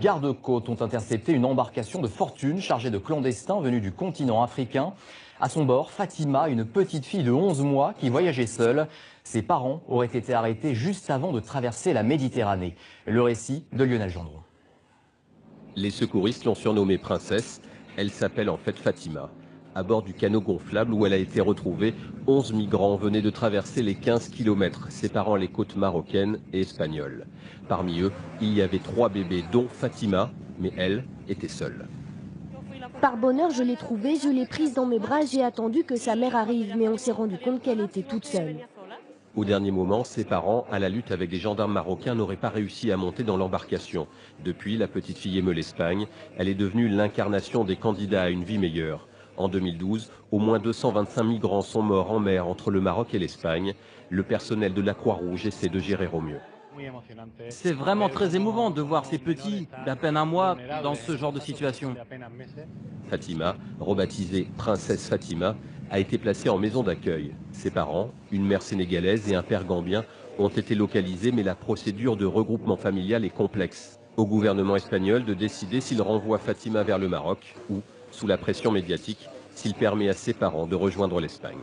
Gardes-côtes ont intercepté une embarcation de fortune chargée de clandestins venus du continent africain. À son bord, Fatima, une petite fille de 11 mois qui voyageait seule. Ses parents auraient été arrêtés juste avant de traverser la Méditerranée. Le récit de Lionel Gendron. Les secouristes l'ont surnommée Princesse. Elle s'appelle en fait Fatima. À bord du canot gonflable où elle a été retrouvée, 11 migrants venaient de traverser les 15 km séparant les côtes marocaines et espagnoles. Parmi eux, il y avait 3 bébés, dont Fatima, mais elle était seule. Par bonheur, je l'ai trouvée, je l'ai prise dans mes bras, j'ai attendu que sa mère arrive, mais on s'est rendu compte qu'elle était toute seule. Au dernier moment, ses parents, à la lutte avec des gendarmes marocains, n'auraient pas réussi à monter dans l'embarcation. Depuis, la petite fille aime l'Espagne. Elle est devenue l'incarnation des candidats à une vie meilleure. En 2012, au moins 225 migrants sont morts en mer entre le Maroc et l'Espagne. Le personnel de la Croix-Rouge essaie de gérer au mieux. C'est vraiment très émouvant de voir ces petits, d'à peine un mois, dans ce genre de situation. Fatima, rebaptisée Princesse Fatima, a été placée en maison d'accueil. Ses parents, une mère sénégalaise et un père gambien, ont été localisés, mais la procédure de regroupement familial est complexe. Au gouvernement espagnol de décider s'il renvoie Fatima vers le Maroc ou, sous la pression médiatique, s'il permet à ses parents de rejoindre l'Espagne.